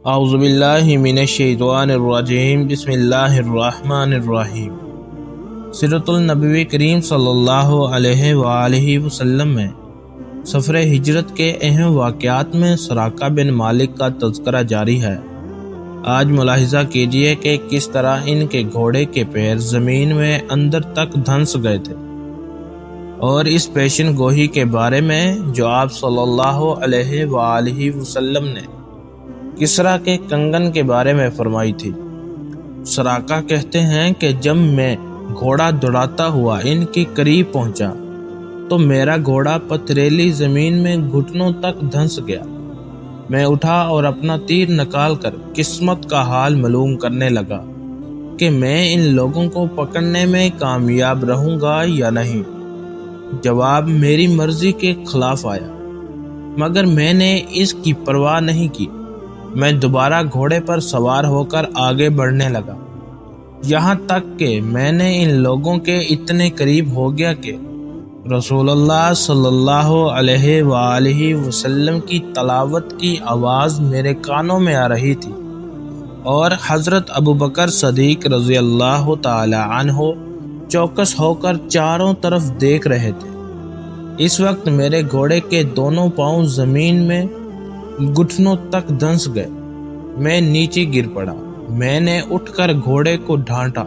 اعوذ باللہ من الشیطان الرجیم بسم اللہ الرحمن الرحیم۔ سیرت النبی کریم صلی اللہ علیہ وآلہ وسلم میں سفر ہجرت کے اہم واقعات میں سراقہ بن مالک کا تذکرہ جاری ہے۔ آج ملاحظہ کیجئے کہ کس طرح ان کے گھوڑے کے پیر زمین میں اندر تک دھنس گئے تھے، اور اس پیشن گوئی کے بارے میں جو آپ صلی اللہ علیہ وآلہ وسلم نے کسریٰ کے کنگن کے بارے میں فرمائی تھی۔ سراقہ کہتے ہیں کہ جب میں گھوڑا دوڑاتا ہوا ان کے قریب پہنچا تو میرا گھوڑا پتھریلی زمین میں گھٹنوں تک دھنس گیا۔ میں اٹھا اور اپنا تیر نکال کر قسمت کا حال معلوم کرنے لگا کہ میں ان لوگوں کو پکڑنے میں کامیاب رہوں گا یا نہیں۔ جواب میری مرضی کے خلاف آیا، مگر میں نے اس کی پرواہ نہیں کی۔ میں دوبارہ گھوڑے پر سوار ہو کر آگے بڑھنے لگا، یہاں تک کہ میں نے ان لوگوں کے اتنے قریب ہو گیا کہ رسول اللہ صلی اللہ علیہ وآلہ وسلم کی تلاوت کی آواز میرے کانوں میں آ رہی تھی، اور حضرت ابوبکر صدیق رضی اللہ تعالی عنہ چوکس ہو کر چاروں طرف دیکھ رہے تھے۔ اس وقت میرے گھوڑے کے دونوں پاؤں زمین میں گھٹنوں تک دھنس گئے۔ میں نیچے گر پڑا۔ میں نے اٹھ کر گھوڑے کو ڈھانٹا۔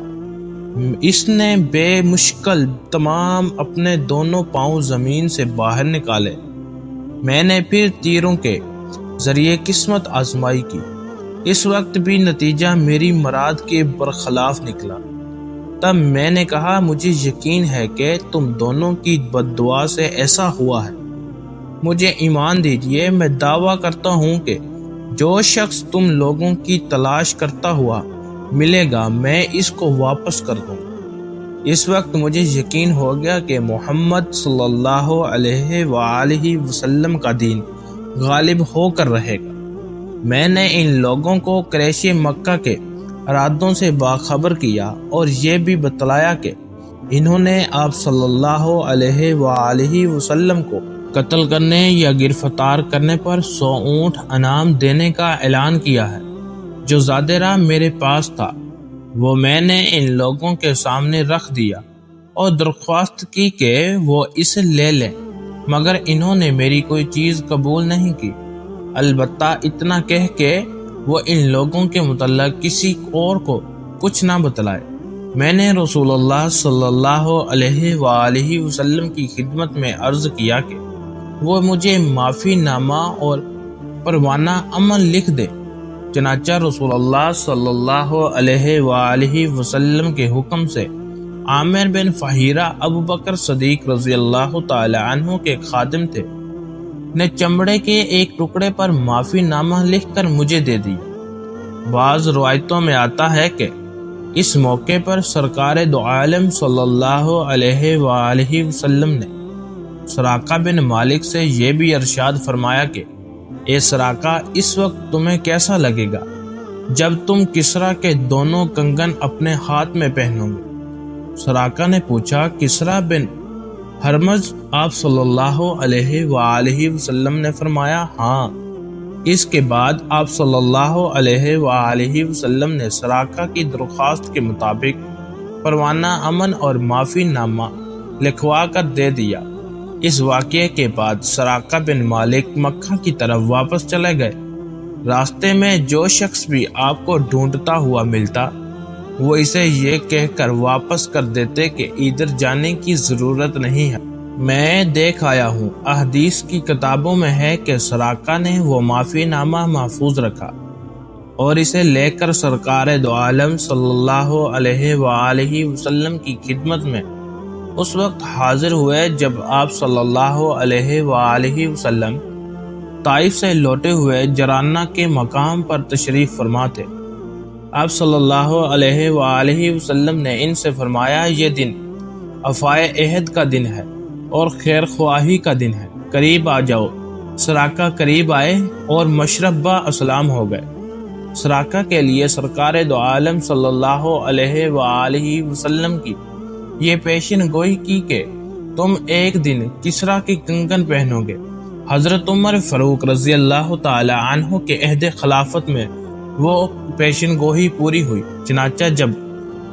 اس نے بے مشکل تمام اپنے دونوں پاؤں زمین سے باہر نکالے۔ میں نے پھر تیروں کے ذریعے قسمت آزمائی کی۔ اس وقت بھی نتیجہ میری مراد کے برخلاف نکلا۔ تب میں نے کہا، مجھے یقین ہے کہ تم دونوں کی بد دعا سے ایسا ہوا ہے۔ مجھے ایمان دیجیے، میں دعویٰ کرتا ہوں کہ جو شخص تم لوگوں کی تلاش کرتا ہوا ملے گا، میں اس کو واپس کر دوں گا۔ اس وقت مجھے یقین ہو گیا کہ محمد صلی اللہ علیہ وآلہ وسلم کا دین غالب ہو کر رہے گا۔ میں نے ان لوگوں کو قریش مکہ کے ارادوں سے باخبر کیا اور یہ بھی بتلایا کہ انہوں نے آپ صلی اللہ علیہ وآلہ وسلم کو قتل کرنے یا گرفتار کرنے پر 100 اونٹ انعام دینے کا اعلان کیا ہے۔ جو زیادہ راہ میرے پاس تھا وہ میں نے ان لوگوں کے سامنے رکھ دیا اور درخواست کی کہ وہ اسے لے لیں، مگر انہوں نے میری کوئی چیز قبول نہیں کی، البتہ اتنا کہہ کہ وہ ان لوگوں کے متعلق کسی اور کو کچھ نہ بتلائے۔ میں نے رسول اللہ صلی اللہ علیہ وآلہ وسلم کی خدمت میں عرض کیا کہ وہ مجھے معافی نامہ اور پروانہ امن لکھ دے۔ چنانچہ رسول اللہ صلی اللہ علیہ وآلہ وسلم کے حکم سے عامر بن فہیرہ ابوبکر صدیق رضی اللہ تعالی عنہ کے خادم تھے نے چمڑے کے ایک ٹکڑے پر معافی نامہ لکھ کر مجھے دے دی۔ بعض روایتوں میں آتا ہے کہ اس موقع پر سرکار دو عالم صلی اللہ علیہ وآلہ وسلم نے سراقہ بن مالک سے یہ بھی ارشاد فرمایا کہ اے سراقہ، اس وقت تمہیں کیسا لگے گا جب تم کسریٰ کے دونوں کنگن اپنے ہاتھ میں پہنو گے؟ سراقہ نے پوچھا، کسریٰ بن ہرمز؟ آپ صلی اللہ علیہ وآلہ وسلم نے فرمایا، ہاں۔ اس کے بعد آپ صلی اللہ علیہ وآلہ وسلم نے سراقہ کی درخواست کے مطابق پروانہ امن اور معافی نامہ لکھوا کر دے دیا۔ اس واقعے کے بعد سراقہ بن مالک مکہ کی طرف واپس چلے گئے۔ راستے میں جو شخص بھی آپ کو ڈھونڈتا ہوا ملتا وہ اسے یہ کہہ کر واپس کر دیتے کہ ادھر جانے کی ضرورت نہیں ہے۔ میں دیکھ آیا ہوں، احادیث کی کتابوں میں ہے کہ سراقہ نے وہ معافی نامہ محفوظ رکھا اور اسے لے کر سرکار دو عالم صلی اللہ علیہ وآلہ وسلم کی خدمت میں اس وقت حاضر ہوئے جب آپ صلی اللہ علیہ وآلہ وسلم طائف سے لوٹے ہوئے جرانہ کے مقام پر تشریف فرما تھے۔ آپ صلی اللہ علیہ وآلہ وسلم نے ان سے فرمایا، یہ دن وفائے عہد کا دن ہے اور خیر خواہی کا دن ہے، قریب آ جاؤ۔ سراقہ قریب آئے اور مشرب با اسلام ہو گئے۔ سراقہ کے لیے سرکار دو عالم صلی اللہ علیہ وآلہ وسلم کی یہ پیشن گوئی کی کہ تم ایک دن کسریٰ کے کنگن پہنو گے۔ حضرت عمر فاروق رضی اللہ تعالی عنہ کے عہد خلافت میں وہ پیشن گوئی پوری ہوئی۔ چنانچہ جب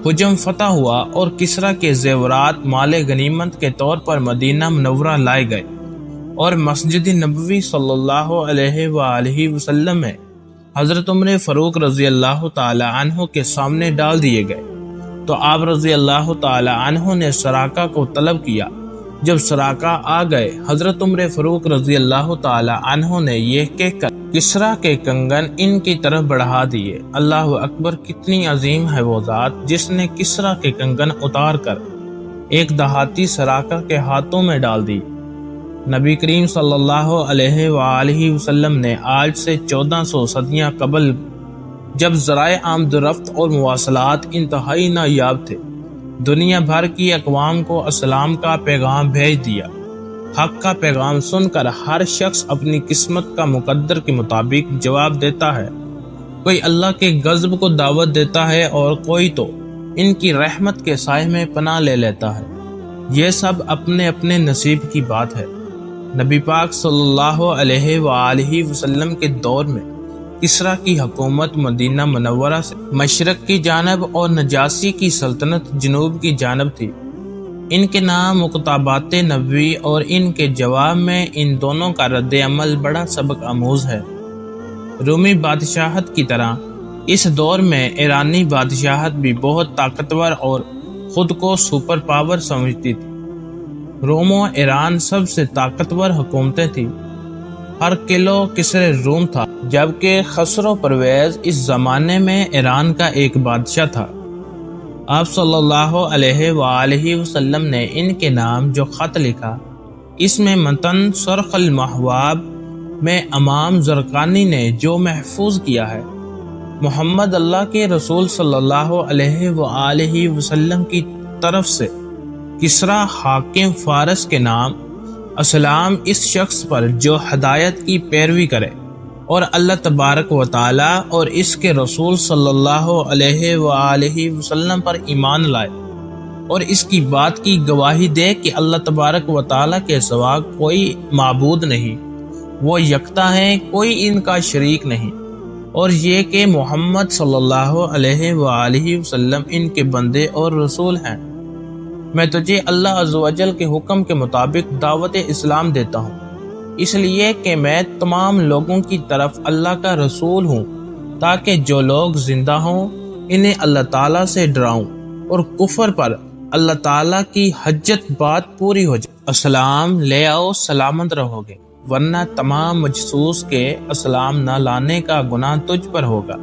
حجم فتح ہوا اور کسریٰ کے زیورات مال غنیمت کے طور پر مدینہ منورہ لائے گئے اور مسجد نبوی صلی اللہ علیہ وآلہ وسلم میں حضرت عمر فاروق رضی اللہ تعالی عنہ کے سامنے ڈال دیے گئے تو آپ رضی اللہ تعالی عنہ نے سراقہ کو طلب کیا۔ جب سراقہ آ گئے، حضرت عمر فاروق رضی اللہ تعالی عنہ نے یہ کہہ کر کسریٰ کے کنگن ان کی طرف بڑھا دیے۔ اللہ اکبر! کتنی عظیم ہے وہ ذات جس نے کسریٰ کے کنگن اتار کر ایک دیہاتی سراقہ کے ہاتھوں میں ڈال دی۔ نبی کریم صلی اللہ علیہ وآلہ وسلم نے آج سے 1400 صدیاں قبل، جب ذرائع آمد و رفت اور مواصلات انتہائی نایاب تھے، دنیا بھر کی اقوام کو اسلام کا پیغام بھیج دیا۔ حق کا پیغام سن کر ہر شخص اپنی قسمت کا مقدر کے مطابق جواب دیتا ہے۔ کوئی اللہ کے غضب کو دعوت دیتا ہے اور کوئی تو ان کی رحمت کے سائے میں پناہ لے لیتا ہے۔ یہ سب اپنے اپنے نصیب کی بات ہے۔ نبی پاک صلی اللہ علیہ وآلہ وسلم کے دور میں کسریٰ کی حکومت مدینہ منورہ سے مشرق کی جانب اور نجاشی کی سلطنت جنوب کی جانب تھی۔ ان کے نام مکتوبات نبوی اور ان کے جواب میں ان دونوں کا رد عمل بڑا سبق آموز ہے۔ رومی بادشاہت کی طرح اس دور میں ایرانی بادشاہت بھی بہت طاقتور اور خود کو سپر پاور سمجھتی تھی۔ روم و ایران سب سے طاقتور حکومتیں تھیں۔ ہر کلو کسرے روم تھا، جبکہ خسرو پرویز اس زمانے میں ایران کا ایک بادشاہ تھا۔ آپ صلی اللہ علیہ وآلہ وسلم نے ان کے نام جو خط لکھا، اس میں متن سرخ المحواب میں امام زرقانی نے جو محفوظ کیا ہے، محمد اللہ کے رسول صلی اللہ علیہ وآلہ وسلم کی طرف سے کسریٰ حاکم فارس کے نام اسلام اس شخص پر جو ہدایت کی پیروی کرے اور اللہ تبارک و تعالی اور اس کے رسول صلی اللہ علیہ وآلہ وسلم پر ایمان لائے اور اس کی بات کی گواہی دے کہ اللہ تبارک و تعالی کے سوا کوئی معبود نہیں، وہ یکتا ہے، کوئی ان کا شریک نہیں، اور یہ کہ محمد صلی اللہ علیہ وآلہ وسلم ان کے بندے اور رسول ہیں۔ میں تجھے اللہ عز و جل کے حکم کے مطابق دعوت اسلام دیتا ہوں، اس لیے کہ میں تمام لوگوں کی طرف اللہ کا رسول ہوں، تاکہ جو لوگ زندہ ہوں انہیں اللہ تعالیٰ سے ڈراؤں اور کفر پر اللہ تعالیٰ کی حجت بات پوری ہو جائے۔ اسلام لے آؤ، سلامت رہو گے، ورنہ تمام مجسوس کے اسلام نہ لانے کا گناہ تجھ پر ہوگا۔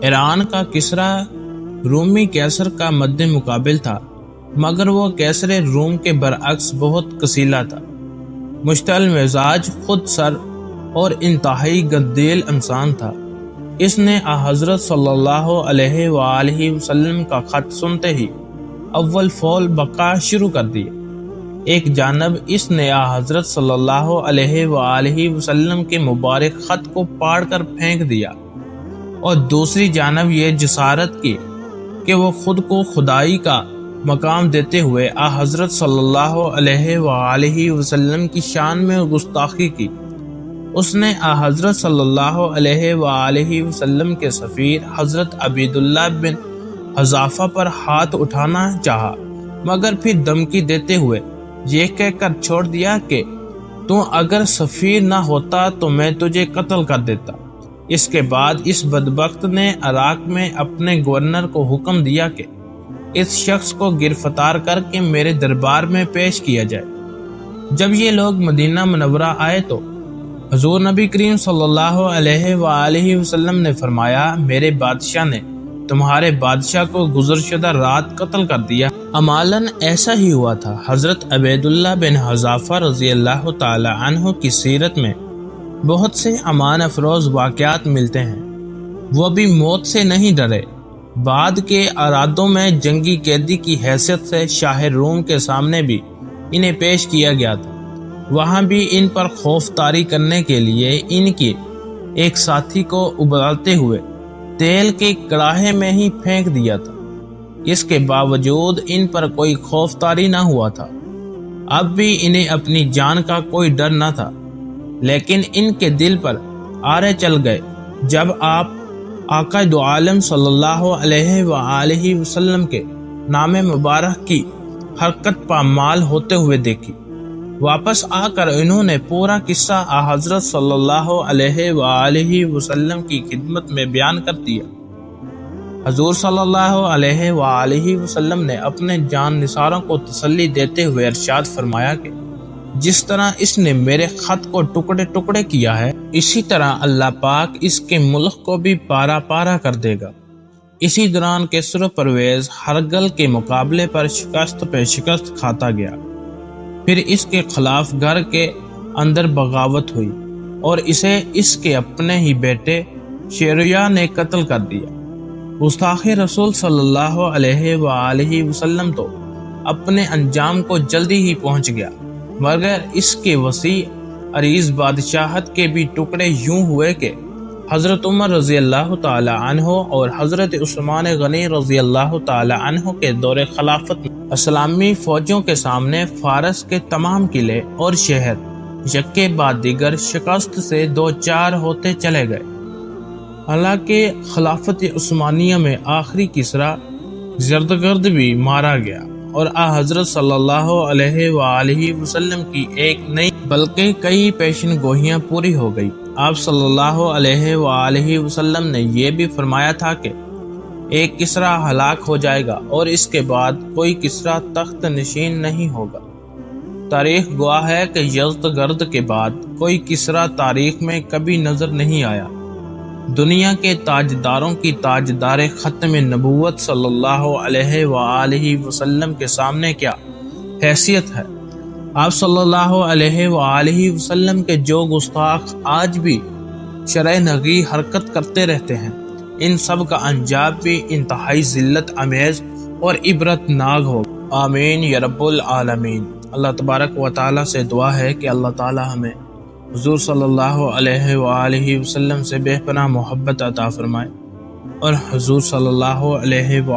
ایران کا کسریٰ رومی کیسر کا مد مقابل تھا، مگر وہ کیسر روم کے برعکس بہت کسیلا تھا، مشتعل مزاج، خود سر اور انتہائی گدیل انسان تھا۔ اس نے حضرت صلی اللہ علیہ وآلہ وسلم کا خط سنتے ہی اول فول بقا شروع کر دی۔ ایک جانب اس نے حضرت صلی اللہ علیہ وآلہ وسلم کے مبارک خط کو پاڑ کر پھینک دیا اور دوسری جانب یہ جسارت کی کہ وہ خود کو خدائی کا مقام دیتے ہوئے حضرت صلی اللہ علیہ وآلہ وسلم کی شان میں گستاخی کی۔ اس نے حضرت صلی اللہ علیہ وآلہ وسلم کے سفیر حضرت عبیداللہ بن حذافہ پر ہاتھ اٹھانا چاہا، مگر پھر دھمکی دیتے ہوئے یہ کہہ کر چھوڑ دیا کہ تو اگر سفیر نہ ہوتا تو میں تجھے قتل کر دیتا۔ اس کے بعد اس بدبخت نے عراق میں اپنے گورنر کو حکم دیا کہ اس شخص کو گرفتار کر کے میرے دربار میں پیش کیا جائے۔ جب یہ لوگ مدینہ منورہ آئے تو حضور نبی کریم صلی اللہ علیہ وآلہ وسلم نے فرمایا، میرے بادشاہ نے تمہارے بادشاہ کو گزرشدہ رات قتل کر دیا۔ عملاً ایسا ہی ہوا تھا۔ حضرت عبیداللہ بن حذافہ رضی اللہ تعالی عنہ کی سیرت میں بہت سے امان افروز واقعات ملتے ہیں۔ وہ بھی موت سے نہیں ڈرے، بعد کے ارادوں میں جنگی قیدی کی حیثیت سے شاہ روم کے سامنے بھی انہیں پیش کیا گیا تھا۔ وہاں بھی ان پر خوف طاری کرنے کے لیے ان کے ایک ساتھی کو ابالتے ہوئے تیل کے کڑاہے میں ہی پھینک دیا تھا۔ اس کے باوجود ان پر کوئی خوف طاری نہ ہوا تھا۔ اب بھی انہیں اپنی جان کا کوئی ڈر نہ تھا، لیکن ان کے دل پر آرے چل گئے جب آپ آقا دو عالم صلی اللہ علیہ وآلہ وسلم کے نام مبارک کی حرکت پامال ہوتے ہوئے دیکھی۔ واپس آ کر انہوں نے پورا قصہ حضرت صلی اللہ علیہ وآلہ وسلم کی خدمت میں بیان کر دیا۔ حضور صلی اللہ علیہ وآلہ وسلم نے اپنے جان نثاروں کو تسلی دیتے ہوئے ارشاد فرمایا کہ جس طرح اس نے میرے خط کو ٹکڑے ٹکڑے کیا ہے، اسی طرح اللہ پاک اس کے ملک کو بھی پارا پارا کر دے گا۔ اسی دوران کسر و پرویز ہرگل کے مقابلے پر شکست پہ شکست کھاتا گیا۔ پھر اس کے خلاف گھر کے اندر بغاوت ہوئی اور اسے اس کے اپنے ہی بیٹے شیرویہ نے قتل کر دیا۔ گستاخ رسول صلی اللہ علیہ وآلہ وسلم تو اپنے انجام کو جلدی ہی پہنچ گیا، مگر اس کے وسیع عریض بادشاہت کے بھی ٹکڑے یوں ہوئے کہ حضرت عمر رضی اللہ تعالی عنہ اور حضرت عثمان غنی رضی اللہ تعالی عنہ کے دور خلافت میں اسلامی فوجوں کے سامنے فارس کے تمام قلعے اور شہر یکے بعد دیگر شکست سے دو چار ہوتے چلے گئے۔ حالانکہ خلافت عثمانیہ میں آخری کسرا زردگرد بھی مارا گیا اور حضرت صلی اللہ علیہ وآلہ وسلم کی ایک نئی بلکہ کئی پیشن گوئیاں پوری ہو گئی۔ آپ صلی اللہ علیہ وآلہ وسلم نے یہ بھی فرمایا تھا کہ ایک کسرا ہلاک ہو جائے گا اور اس کے بعد کوئی کسرا تخت نشین نہیں ہوگا۔ تاریخ گواہ ہے کہ یزدگرد کے بعد کوئی کسرا تاریخ میں کبھی نظر نہیں آیا۔ دنیا کے تاجداروں کی تاجدار ختم نبوت صلی اللہ علیہ وآلہ وسلم کے سامنے کیا حیثیت ہے۔ آپ صلی اللہ علیہ وآلہ وسلم کے جو گستاخ آج بھی شرع نگی حرکت کرتے رہتے ہیں، ان سب کا انجام بھی انتہائی ذلت امیز اور عبرت ناک ہو۔ آمین یا رب العالمین۔ اللہ تبارک و تعالیٰ سے دعا ہے کہ اللہ تعالیٰ ہمیں حضور صلی اللہ علیہ وآلہ وسلم سے بے پناہ محبت عطا فرمائے اور حضور صلی اللہ علیہ وآلہ